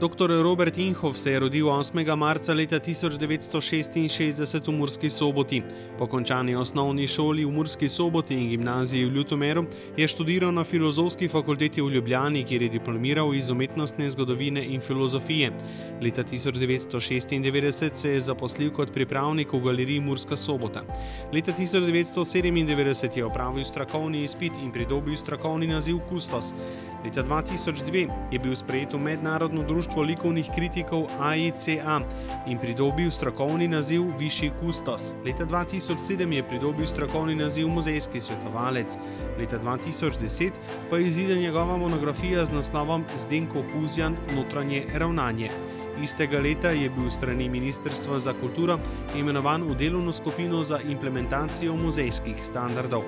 Dr. Robert Inhof se je rodil 8. marca leta 1966 v Murski Soboti. Po končani osnovni šoli v Murski Soboti in gimnaziji v Ljutomeru je študiral na Filozofski fakulteti v Ljubljani, kjer je diplomiral iz umetnostne zgodovine in filozofije. Leta 1996 se je zaposlil kot pripravnik v galeriji Murska Sobota. Leta 1997 je opravil strokovni izpit in pridobil strokovni naziv kustos. Leta 2002 je bil sprejet v Mednarodno društvo likovnih kritikov AICA in pridobil strokovni naziv višji kustos. Leta 2007 je pridobil strokovni naziv muzejski svetovalec. Leta 2010 pa je izida njegova monografija z naslovom Zdenko Huzjan Notranje ravnanje. Istega leta je bil s strani Ministrstva za kulturo imenovan v delovno skupino za implementacijo muzejskih standardov.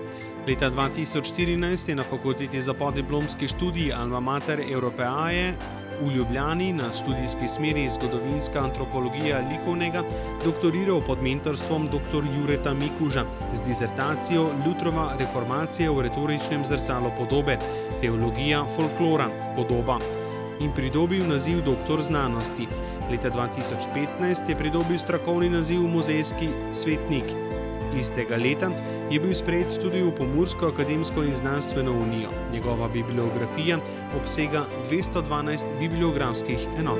Leta 2014 je na fakulteti za podiplomski študij Alma Mater Europeae v Ljubljani na študijski smeri zgodovinska antropologija likovnega doktoriral pod mentorstvom dr. Jureta Mikuža z disertacijo Ljutrova reformacija v retoričnem zrcalu podobe, teologija folklora, podoba in pridobil naziv doktor znanosti. Leta 2015 je pridobil strokovni naziv muzejski svetnik. Istega leta je bil sprejet tudi v Pomursko akademsko in znanstveno unijo. Njegova bibliografija obsega 212 bibliografskih enot.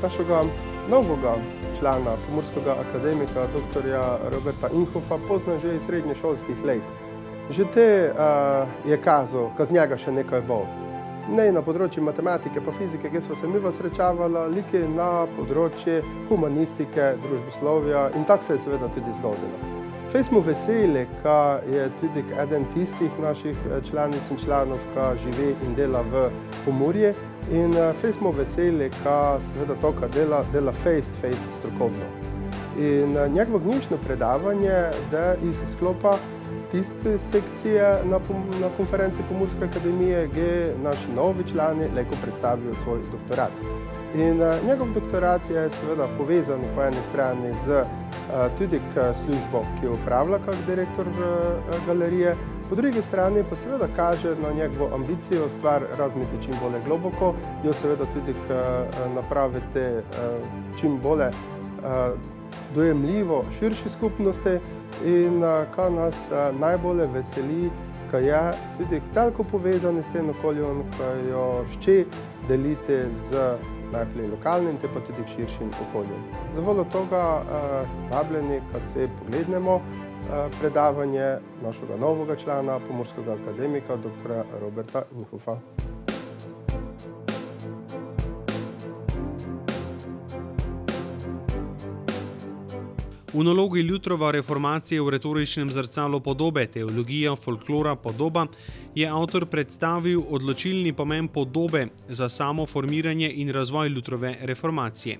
Našega novega člana pomurskega akademika, dr. Roberta Inhofa, poznam že iz srednješolskih let. Že te je kazal, ka z njega še nekaj bo. Ne na področju matematike pa fizike, kjer smo se mi srečavali, like na področju humanistike, družboslovja in tako se je seveda tudi zgodilo. Fej smo veseli, ka je tudi eden tistih naših članic in članov, ka živi in dela v Pomurje, in fej smo veseli, ka seveda to, ka dela fejst strokovno. In njegovo dnevno predavanje, da iz sklopa tiste sekcije na konferenci Pomurske akademije, kjer naši novi člani lahko predstavijo svoj doktorat. In njegov doktorat je seveda povezan po eni strani z tudi službo, ki jo upravlja kot direktor galerije, po drugi strani pa seveda kaže na njegovo ambicijo stvar razmeti čim bolje globoko, jo seveda tudi napraviti čim bolje dojemljivo širši skupnosti. In kar nas najbolje veseli, ka je tudi toliko povezani s tem okoljem, ka jo šče deliti z najprej lokalnim, te pa tudi širšim okoljem. Zavoljo toga vabljeni, ka se poglednemo predavanje našega novega člana, pomurskega akademika, dr. Roberta Inhofa. V nalogi Ljutrova reformacije v retoričnem zrcalu podobe, teologija folklora, podoba, je avtor predstavil odločilni pomen podobe za samo formiranje in razvoj Ljutrove reformacije.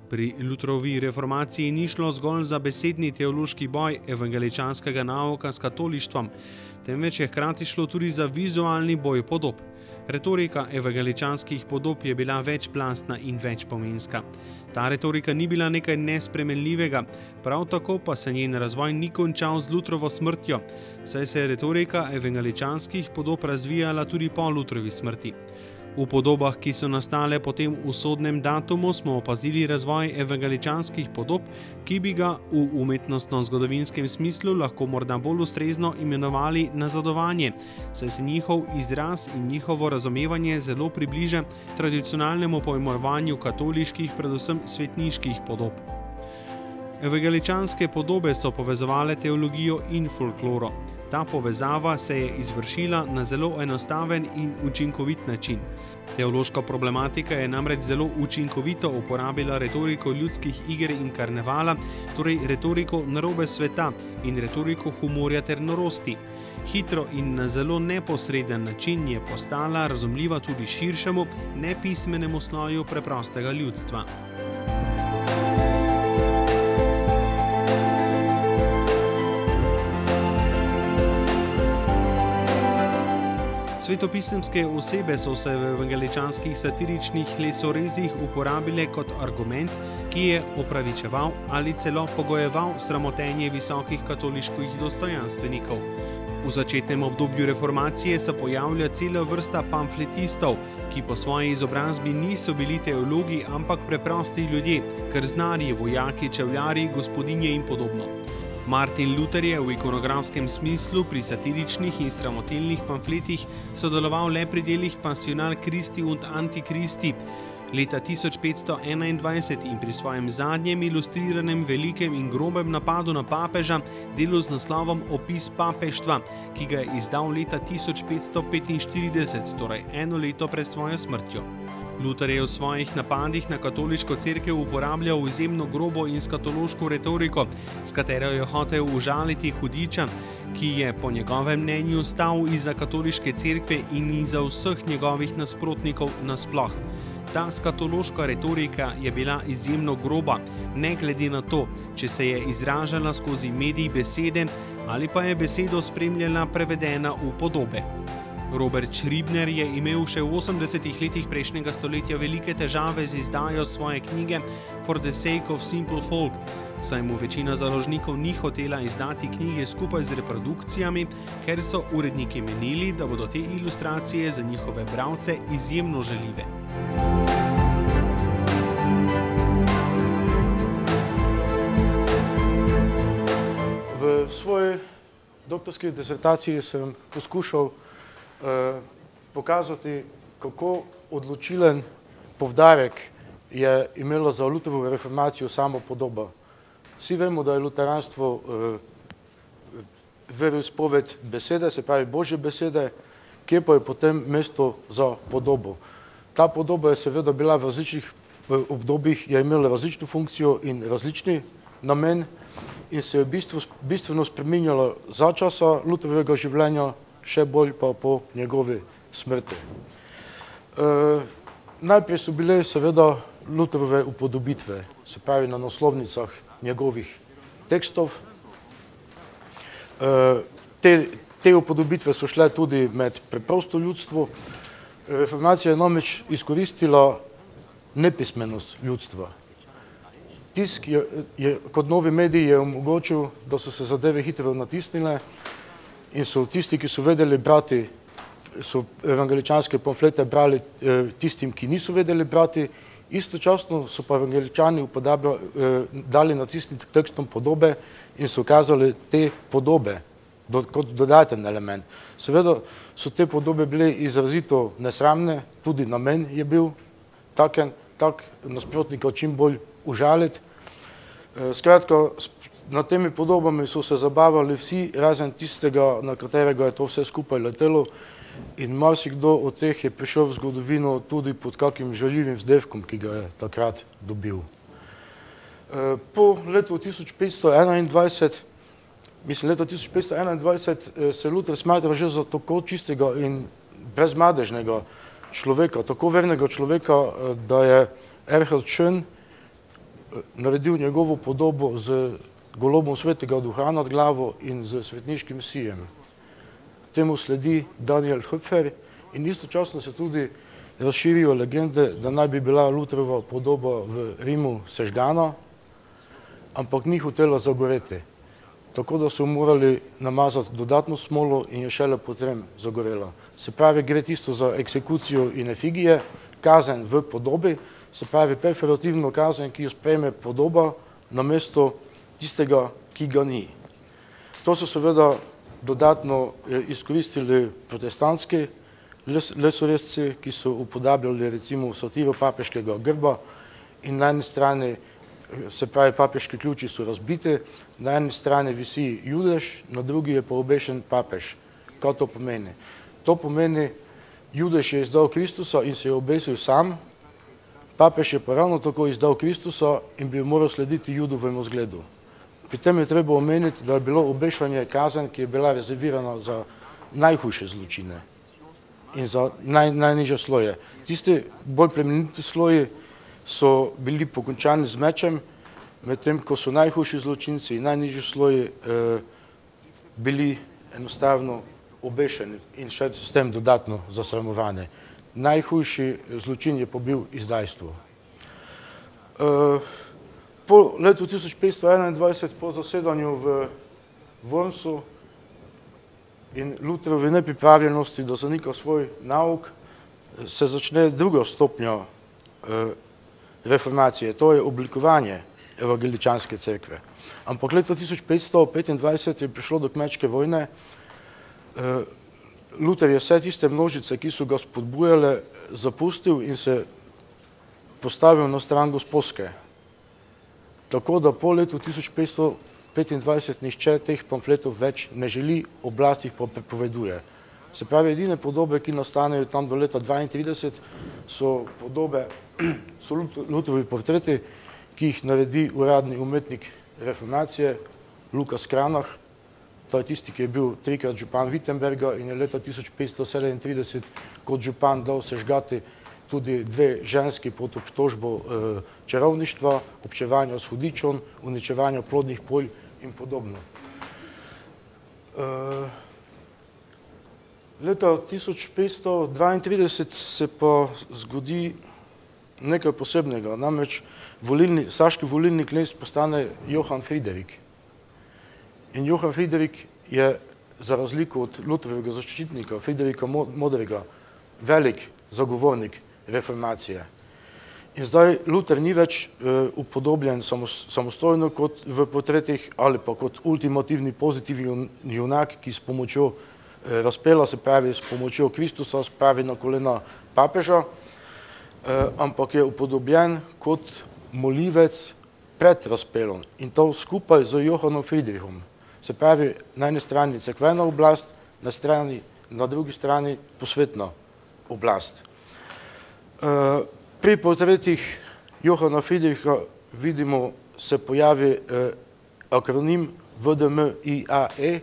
Pri Ljutrovi reformaciji ni šlo zgolj za besedni teološki boj evangeličanskega nauka s katolištvom, temveč je hkrati šlo tudi za vizualni boj podob. Retorika evangeličanskih podob je bila večplastna in večpomenska. Ta retorika ni bila nekaj nespremenljivega, prav tako pa se njen razvoj ni končal z Ljutrovo smrtjo, saj se je retorika evangeličanskih podob razvijala tudi po Ljutrovi smrti. V podobah, ki so nastale po tem usodnem datumu, smo opazili razvoj evangeličanskih podob, ki bi ga v umetnostno-zgodovinskem smislu lahko morda bolj ustrezno imenovali nazadovanje, saj se njihov izraz in njihovo razumevanje zelo približa tradicionalnemu pojmovanju katoliških, predvsem svetniških podob. Evangeličanske podobe so povezovale teologijo in folkloro. Ta povezava se je izvršila na zelo enostaven in učinkovit način. Teološka problematika je namreč zelo učinkovito uporabila retoriko ljudskih iger in karnevala, torej retoriko narobe sveta in retoriko humorja ter norosti. Hitro in na zelo neposreden način je postala razumljiva tudi širšemu, nepismenemu sloju preprostega ljudstva. Svetopisemske osebe so se v evangeličanskih satiričnih lesorezih uporabile kot argument, ki je opravičeval ali celo pogojeval sramotenje visokih katoliških dostojanstvenikov. V začetnem obdobju reformacije se pojavlja cela vrsta pamfletistov, ki po svoji izobrazbi niso bili teologi, ampak preprosti ljudje, krznarji, vojaki, čevljarji, gospodinje in podobno. Martin Luther je v ikonografskem smislu pri satiričnih in sramotilnih pamfletih sodeloval le pri delih Passional Christi und Antichristi leta 1521 in pri svojem zadnjem ilustriranem velikem in grobem napadu na papeža, delu z naslovom Opis papeštva, ki ga je izdal leta 1545, torej eno leto pred svojo smrtjo. Luther je v svojih napadih na katoliško cerkev uporabljal izjemno grobo in skatološko retoriko, s katero je hotel užaliti hudiča, ki je po njegovem mnenju stal iza katoliške cerkve in iza vseh njegovih nasprotnikov nasploh. Ta skatološka retorika je bila izjemno groba, ne glede na to, če se je izražala skozi medij besede ali pa je besedo spremljala prevedena v podobe. Robert Scribner je imel še v 80-ih letih prejšnjega stoletja velike težave z izdajo svoje knjige For the Sake of Simple Folk, saj mu večina založnikov ni hotela izdati knjige skupaj z reprodukcijami, ker so uredniki menili, da bodo te ilustracije za njihove bralce izjemno žaljive. V svoji doktorski disertaciji sem poskušal pokazati, kako odločilen poudarek je imelo za Lutherovo reformacijo samo podoba. Vsi vemo, da je luteranstvo veroizpoved besede, se pravi Božje besede, kje pa je potem mesto za podobo. Ta podoba je seveda bila v različnih obdobjih, je imela različno funkcijo in različni namen in se je bistveno spreminjala za časa Lutherovega življenja, še bolj pa po njegovi smrti. Najprej so bile seveda Lutherove upodobitve, se pravi na naslovnicah njegovih tekstov. Te upodobitve so šle tudi med preprosto ljudstvo. Reformacija je namreč izkoristila nepismenost ljudstva. Tisk je kot novi medij je omogočil, da so se zadeve hitro natisnile in so tisti, ki so vedeli brati, so evangeličanske pamflete brali tistim, ki niso vedeli brati, istočasno so pa evangeličani dali natisniti tekstom podobe in so kazali te podobe kot dodaten element. Seveda so te podobe bile izrazito nesramne, tudi namen je bil tak nasprotnika čim bolj užaliti. Skratka, nad temi podobami so se zabavali vsi, razen tistega, na katerega je to vse skupaj letelo in marsikdo od teh je prišel v zgodovino tudi pod kakim žaljivim vzdevkom, ki ga je takrat dobil. Po letu 1521, leta 1521 se Luther smatra že za tako čistega in brezmadežnega človeka, tako vernega človeka, da je Erhard Schön naredil njegovo podobo z golobom svetega duha nad glavo in z svetniškim sijem. Temu sledi Daniel Höpfer in istočasno se tudi razširijo legende, da naj bi bila Lutherova podoba v Rimu sežgana, ampak ni hotela zagoreti. Tako da so morali namazati dodatno smolo in je šele potem zagorela. Se pravi, gre tisto za eksekucijo in efigije, kazen v podobi, se pravi perferativno kazen, ki jo sprejme podoba namesto tistega, ki ga ni. To so seveda dodatno izkoristili protestantski lesoresci, ki so upodabljali recimo satiro papeškega grba in na eni strani, se pravi papeški ključi so razbiti, na eni strani visi judež, na drugi je pa obešen papež. Kaj to pomeni? To pomeni, judež je izdal Kristusa in se je obesil sam, papež je pa ravno tako izdal Kristusa in bi moral slediti judovemu zgledu. Pri tem je treba omeniti, da je bilo obešanje kazen, ki je bila rezervirana za najhujše zločine in za najnižje sloje. Tisti bolj plemeniti sloji so bili pokončani z mečem, medtem ko so najhujši zločinci in najnižji sloji bili enostavno obešeni in še s tem dodatno zasramovani. Najhujši zločin je pa bil izdajstvo. Po letu 1521, po zasedanju v Wormsu, in Lutherovi nepripravljenosti, da zanika svoj nauk, se začne druga stopnja reformacije, to je oblikovanje evangeličanske cerkve. Ampak leta 1525 je prišlo do kmečke vojne, Luther je vse tiste množice, ki so ga spodbujale, zapustil in se postavil na stran Gosposke. Tako da po letu 1525 nišče teh pamfletov več ne želi, oblast jih pa prepoveduje. Se pravi, edine podobe, ki nastanejo tam do leta 32, so Lutherovi portreti, ki jih naredi uradni umetnik reformacije, Lukas Kranach. To je tisti, ki je bil 3-krat župan Wittenberga in je leta 1537 kot župan dal sežgati tudi 2 ženski pod obtožbo čarovništva, občevanja s hudičem, uničevanja plodnih polj in podobno. Leta 1532 se pa zgodi nekaj posebnega, namreč saški volilni knez postane Johann Friderik. In Johann Friderik je, za razliko od Lutherovega zaščitnika, Friderika Modrega, velik zagovornik reformacije. In zdaj Luther ni več upodobljen samostojno kot v portretih ali pa kot ultimativni pozitivni junak, ki s pomočjo razpela, se pravi s pomočjo Kristusa, spravi na kolena papeža, ampak je upodobljen kot molivec pred razpelom in to skupaj z Johannom Friedrichom. Se pravi, na eni strani cerkvena oblast, na drugi strani posvetna oblast. Pri portretih Johanna Friedricha vidimo, se pojavi akronim VDMIAE,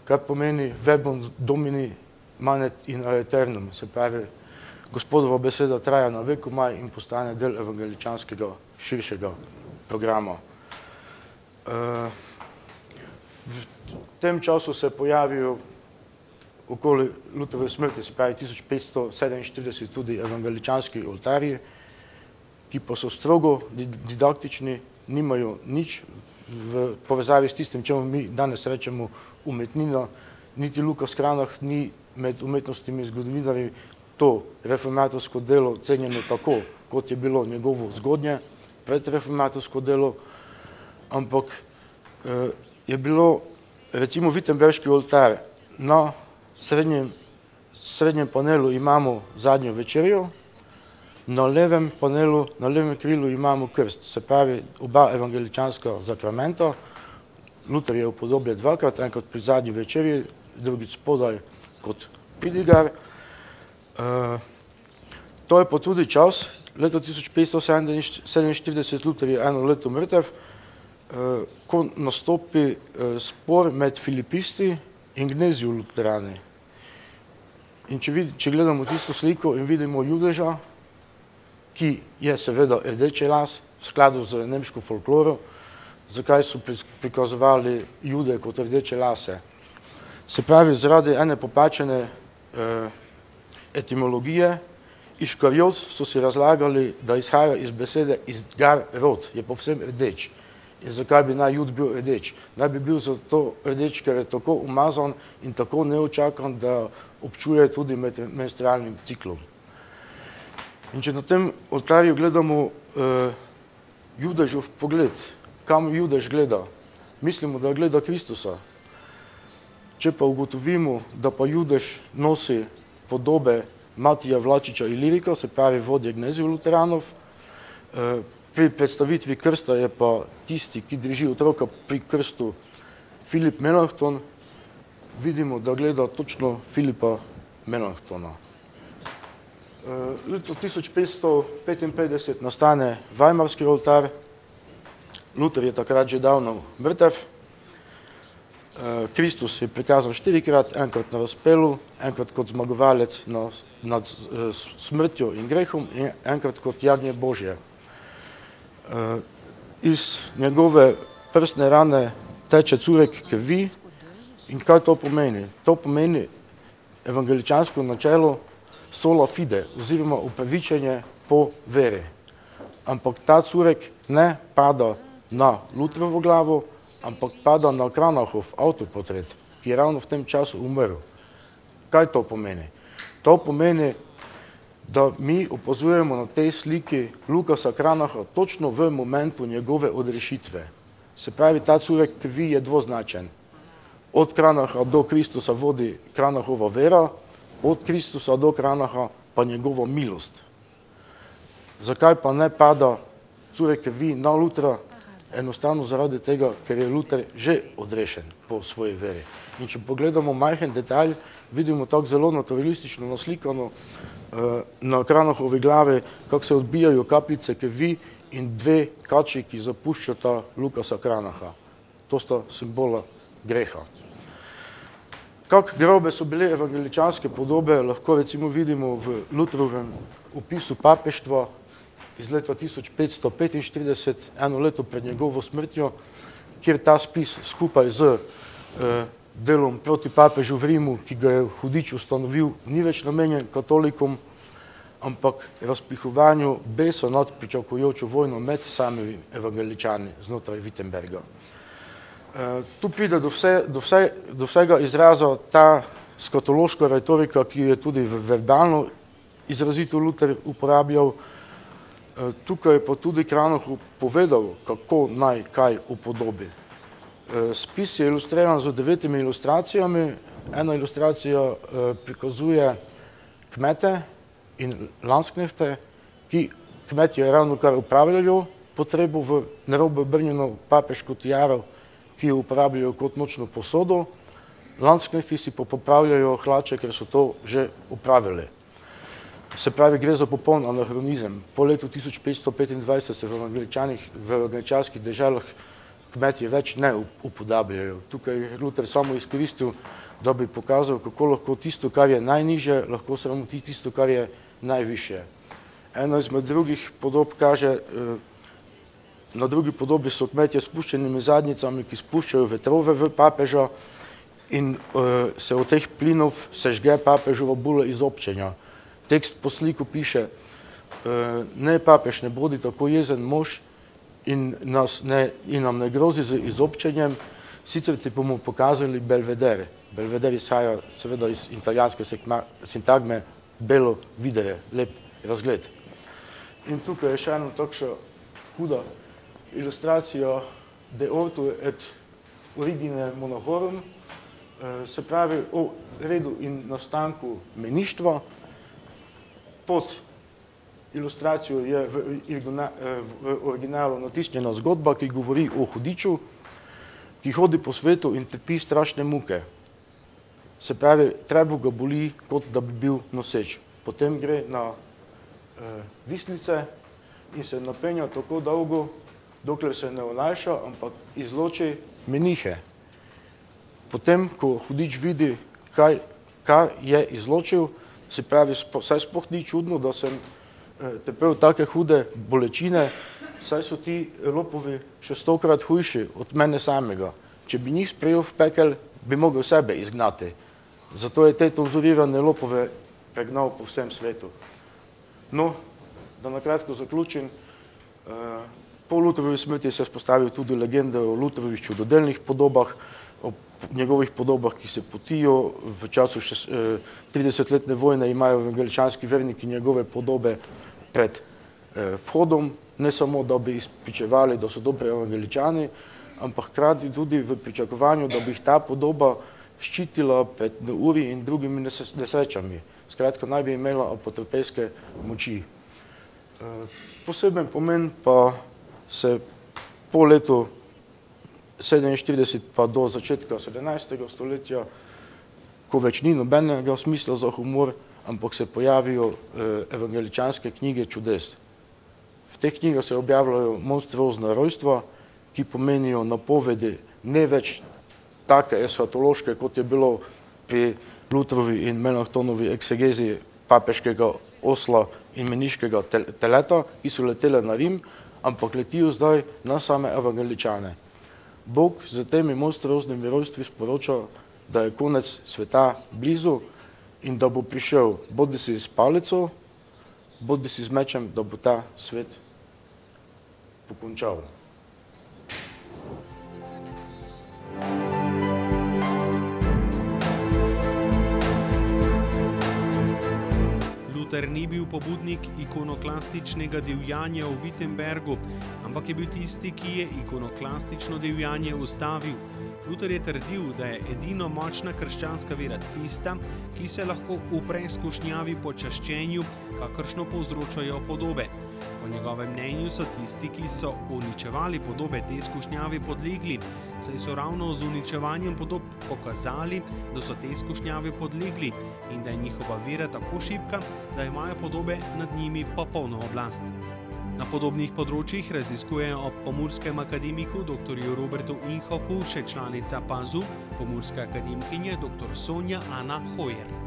kar pomeni Verbum Domini Manet in Aeternum, se pravi, Gospodova beseda traja na vekomaj in postane del evangeličanskega širšega programa. V tem času se pojavijo okoli Lutherove smrti, se pravi 1547, tudi evangeličanski oltarji, ki pa so strogo didaktični, nimajo nič v povezavi s tistim, čemu mi danes rečemo umetnina, niti Lukas Kranach ni med umetnostnimi zgodovinarji to reformatorsko delo cenjeno tako, kot je bilo njegovo zgodnje predreformatorsko delo, ampak je bilo, recimo, Wittenberški oltar. Na srednjem panelu imamo zadnjo večerjo, na levem panelu, na levem krilu imamo krst, se pravi oba evangeličanska zakramenta. Luther je upodobljen dvakrat, enkrat pri zadnji večerji, drugič spodaj kot pridigar. To je pa tudi čas, leta 1547, Luther je eno leto mrtev, ko nastopi spor med filipisti in gnezju luterani. In če gledamo tisto sliko in vidimo judeža, ki je seveda rdeče las, v skladu z nemško folkloro, zakaj so prikazovali jude kot rdeče lase. Se pravi, zaradi ene popačene etimologije, Iškariot so si razlagali, da izhaja iz besede izgar rod, je povsem rdeč. In zakaj bi naj jud bil rdeč? Naj bi bil zato rdeč, ker je tako umazan in tako neočakan, da občuje tudi med menstrualnim ciklom. In če na tem oltarju gledamo judežov pogled, kam judež gleda, mislimo, da gleda Kristusa. Če pa ugotovimo, da pa judež nosi podobe Matija Vlačiča Ilirika, se pravi vodje gnezjev luteranov, pri predstavitvi krsta je pa tisti, ki drži otroka pri krstu, Filip Melanchthon, vidimo, da gleda točno Filipa Melanchtona. Leto 1555 nastane Weimarski oltar, Luther je takrat že davno mrtev, Kristus je prikazan 4-krat, enkrat na razpelu, enkrat kot zmagovalec nad smrtjo in grehom in enkrat kot jagnje Božje. Iz njegove prstne rane teče curek krvi in kaj to pomeni? To pomeni evangeličansko načelo sola fide oziroma upravičenje po veri. Ampak ta curek ne pada na Lutherovo glavo, ampak pada na Kranachov avtoportret, ki je ravno v tem času umrl. Kaj to pomeni? To pomeni, da mi opazujemo na tej sliki Lukasa Kranaha točno v momentu njegove odrešitve. Se pravi, ta curek krvi je dvoznačen. Od Kranaha do Kristusa vodi Kranahova vera, od Kristusa do Kranaha pa njegova milost. Zakaj pa ne pada curek krvi na Lutra? Enostavno zaradi tega, ker je Luther že odrešen po svoji veri. In če pogledamo majhen detalj, vidimo tako zelo naturalistično naslikano na Kranahovi glavi, kako se odbijajo kapljice krvi in dve kači, ki zapuščata Lukasa Kranaha. To sta simbola greha. Kak grobe so bile evangeličanske podobe, lahko recimo vidimo v Lutherovem opisu papeštva iz leta 1545, eno leto pred njegovo smrtjo, kjer ta spis skupaj z delom proti papežu v Rimu, ki ga je Hudič ustanovil, ni več namenjen katolikom, ampak razpihovanju besa nad pričakujočo vojno med samimi evangeličani znotraj Wittenberga. Tu pride do vsega izraza ta skatološka retorika, ki je tudi verbalno izrazito Luther uporabljal. Tukaj pa tudi Kranach povedal, kako naj kaj upodobi. Spis je ilustriran z 9 ilustracijami. Ena ilustracija prikazuje kmete in landsknehte, ki kmetje ravno kar upravljajo potrebo v narobe obrnjeno papeško tiaro, ki jo uporabljajo kot nočno posodo. Landsknehti si pa popravljajo hlače, ker so to že upravili. Se pravi, gre za popoln anahronizem. Po letu 1525 se v evangeličanskih deželah kmetje več ne upodabljajo. Tukaj je Luther samo izkoristil, da bi pokazal, kako lahko tisto, kar je najnižje, lahko sramoti tisto, kar je najvišje. Ena izmed drugih podob kaže, na drugi podobi so kmetje s spuščenimi zadnjicami, ki spuščajo vetrove v papeža in se od teh plinov sežge papežova bula izobčenja. Tekst po sliku piše, ne papež, ne bodi tako jezen mož in nam ne grozi z izobčenjem, sicer ti bomo pokazali belvedere. Belveder izhaja seveda iz italijanske sintagme belo videre, lep razgled. In tukaj je še ena takša huda ilustracija de ortu et origine monahorum, se pravi o redu in nastanku meništva. Pod ilustracijo je v originalu natisnjena zgodba, ki govori o Hudiču, ki hodi po svetu in trpi strašne muke. Se pravi, trebuh ga boli, kot da bi bil noseč. Potem gre na vislice in se napenja tako dolgo, dokler se ne olajša, ampak izloči menihe. Potem, ko Hudič vidi, kaj je izločil, se pravi, saj sploh ni čudno, da sem trpel take hude bolečine, saj so ti lopovi še 100-krat hujši od mene samega. Če bi njih sprejel v pekel, bi mogel sebe izgnati. Zato je te tonzurirane lopove pregnal po vsem svetu. No, da nakratko zaključim, po Lutherovi smrti se je vzpostavil tudi legende o Lutherovih čudodelnih podobah, o njegovih podobah, ki se potijo. V času 30-letne vojne imajo evangeličanski verniki njegove podobe pred vhodom, ne samo, da bi izpričevali, da so dobri evangeličani, ampak hkrati tudi v pričakovanju, da bi jih ta podoba ščitila pred neuri in drugimi nesrečami. Skratka, naj bi imela apotropejske moči. Poseben pomen pa se po letu 47 pa do začetka 17. stoletja, ko več ni nobenega smisla za humor, ampak se pojavijo evangeličanske knjige čudes. V teh knjigah se objavljajo monstruozna rojstva, ki pomenijo napovedi ne več take eshatološke, kot je bilo pri Lutherovi in Melanchtonovi eksegezi papeškega osla in meniškega teleta, ki so letele na Rim, ampak letijo zdaj na same evangeličane. Bog z temi monstruoznimi rojstvi sporoča, da je konec sveta blizu in da bo prišel bodisi s palico, bodisi z mečem, da bo ta svet pokončal. Luther ni bil pobudnik ikonoklastičnega divjanja v Wittenbergu, ampak je bil tisti, ki je ikonoklastično divjanje ustavil. Luther je trdil, da je edino močna krščanska vera tista, ki se lahko upre skušnjavi po čaščenju, kakršno povzročajo podobe. Po njegovem mnenju so tisti, ki so uničevali podobe, te skušnjavi podlegli, saj so ravno z uničevanjem podob pokazali, da so te skušnjavi podlegli in da je njihova vera tako šibka, da imajo podobe nad njimi popolno oblast. Na podobnih področjih raziskujejo ob pomurskem akademiku dr. Robertu Inhofu še članica PAZU, pomurska akademkinja dr. Sonja Ana Hojer.